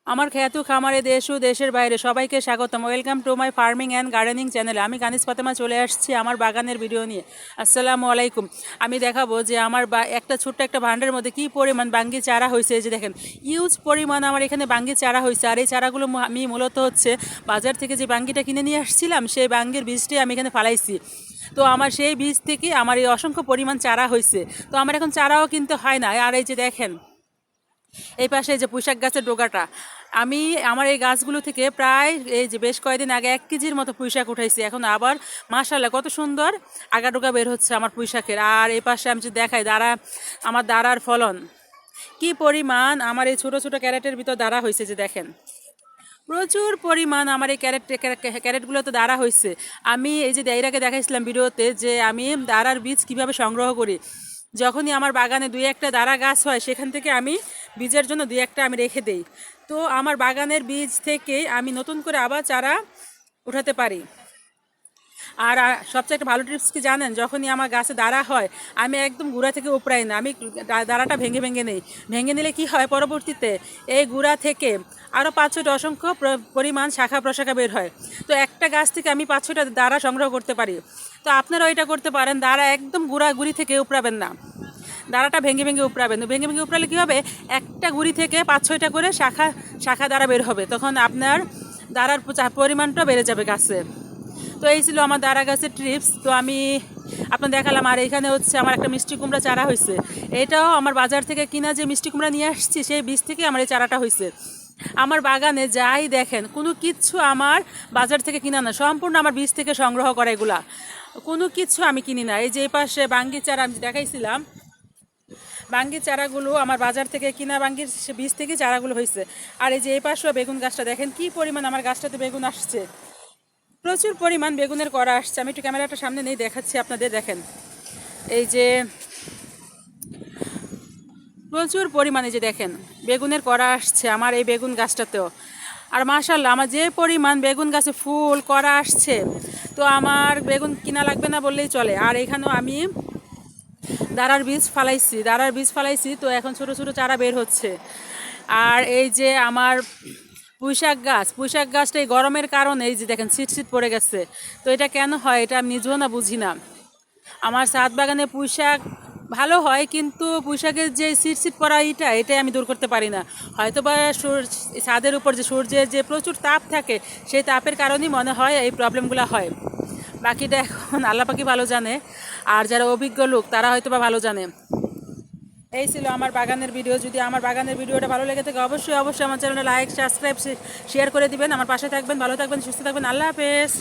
আমার খেয়াতু খামারে দেশ ও দেশের বাইরে সবাইকে স্বাগতম। Welcome to my farming and gardening চ্যানেলে। আমি কানিজ ফাতেমা চলে আসছি আমার বাগানের ভিডিও নিয়ে। আসসালামু আলাইকুম। আমি দেখাবো যে আমার একটা ছোট্ট একটা ভান্ডারের মধ্যে কী পরিমাণ বাঙ্গি চারা হয়েছে। এই যে দেখেন, ইউজ পরিমাণ আমার এখানে বাঙ্গি চারা হয়েছে। আর এই চারাগুলো আমি মূলত হচ্ছে বাজার থেকে যে বাঙ্গিটা কিনে নিয়ে আসছিলাম, সেই বাঙ্গির বীজটি আমি এখানে ফালাইছি। তো আমার সেই বীজ থেকে আমার এই অসংখ্য পরিমাণ চারা হয়েছে। তো আমার এখন চারাও কিনতে হয় না। আর এই যে দেখেন, এই পাশে যে পুঁইশাক গাছের ডোগাটা, আমি আমার এই গাছগুলো থেকে প্রায় এই যে বেশ কয়েকদিন আগে 1 কেজির মতো পুঁইশাক উঠাইছি। এখন আবার মাশাআল্লাহ কত সুন্দর আগাডোগা বের হচ্ছে আমার পুঁইশাকের। আর এই পাশে আমি যদি দেখাই আমার দাঁড়ার ফলন কি পরিমাণ, আমার এই ছোট ছোট ক্যারেটের ভিতর দাঁড়া হয়েছে। যে দেখেন, প্রচুর পরিমাণ আমার এই ক্যারেটগুলো তো দাঁড়া হয়েছে। আমি এই যে এর আগে দেখাইছিলাম ভিডিওতে যে আমি দাঁড়ার বীজ কিভাবে সংগ্রহ করি। যখনই আমার বাগানে 2-1টা দাঁড়া গাছ হয়, সেখান থেকে আমি বীজের জন্য 2-1টা আমি রেখে দেই। তো আমার বাগানের বীজ থেকে আমি নতুন করে আবার চারা উঠাতে পারি। আর সবচেয়ে একটা ভালো টিপস কি জানেন, যখনই আমার গাছে দাঁড়া হয় আমি একদম গুঁড়া থেকে উপড়াই না, আমি দাঁড়াটা ভেঙে ভেঙে নেই। ভেঙে নিলে কি হয়, পরবর্তীতে এই গুঁড়া থেকে আরও 5-6টা অসংখ্য পরিমাণ শাখা প্রশাখা বের হয়। তো একটা গাছ থেকে আমি 5-6টা দাঁড়া সংগ্রহ করতে পারি। তো আপনারাও এটা করতে পারেন, দাঁড়া একদম গুঁড়ি থেকে উপড়াবেন না, দাঁড়াটা ভেঙে ভেঙে উপড়াবেন। ভেঙে ভেঙে উপড়ালে কী হবে, একটা গুঁড়ি থেকে 5-6টা করে শাখা শাখা দাঁড়া বের হবে, তখন আপনার দাঁড়ার পরিমাণটা বেড়ে যাবে গাছে। তো এই ছিল আমার দাঁড়া গাছের ট্রিপস। তো আমি আপনার দেখালাম। আর এখানে হচ্ছে আমার একটা মিষ্টি কুমড়া চারা হয়েছে। এটাও আমার বাজার থেকে কিনা যে মিষ্টি কুমড়া নিয়ে আসছি, সেই বীজ থেকে আমার এই চারাটা হয়েছে। আমার বাগানে যাই দেখেন, কোনো কিচ্ছু আমার বাজার থেকে কিনা না, সম্পূর্ণ আমার বীজ থেকে সংগ্রহ করা। এগুলা কোনো কিছু আমি কিনি না। এই যে এই পাশে বাঙ্গি চারা আমি দেখাইছিলাম, বাঙ্গির চারাগুলো আমার বাজার থেকে কিনা বাঙ্গির বীজ থেকে চারাগুলো হয়েছে। আর এই যে এই পাশেও বেগুন গাছটা দেখেন কি পরিমাণ আমার গাছটাতে বেগুন আসছে, প্রচুর পরিমাণ বেগুনের কড়া আসছে। আমি একটু ক্যামেরাটা সামনে নেই দেখাচ্ছি আপনাদের, দেখেন এই যে প্রচুর পরিমাণে যে দেখেন বেগুনের কড়া আসছে আমার এই বেগুন গাছটাতেও। আর মাশাআল্লাহ আমার যে পরিমাণ বেগুন গাছে ফুল কড়া আসছে, তো আমার বেগুন কিনা লাগবে না বললেই চলে। আর এখানেও আমি দাঁড়ার বীজ ফালাইছি, তো এখন ছোট ছোট চারা বের হচ্ছে। আর এই যে আমার পুঁইশাক গাছটা এই গরমের কারণে এই যে দেখেন শীত পড়ে গেছে। তো এটা কেন হয় এটা আমি নিজেও না বুঝি না। আমার ছাদ বাগানে পুঁইশাক ভালো হয়, কিন্তু পুঁইশাকের যে শীত পড়া এটাই আমি দূর করতে পারি না। হয়তো বা ছাদের উপর যে সূর্যের যে প্রচুর তাপ থাকে, সেই তাপের কারণেই মনে হয় এই প্রবলেমগুলো হয়। বাকিটা এখন আল্লাহ পাকি ভালো জানে, আর যারা অভিজ্ঞ লোক তারা হয়তো বা ভালো জানে। এই ছিল আমার বাগানের ভিডিও। যদি আমার বাগানের ভিডিওটা ভালো লেগে থাকে অবশ্যই আমার চ্যানেলটা লাইক, সাবস্ক্রাইব, শেয়ার করে দিবেন। আমার পাশে থাকবেন, ভালো থাকবেন, সুস্থ থাকবেন। আল্লাহ হাফেজ।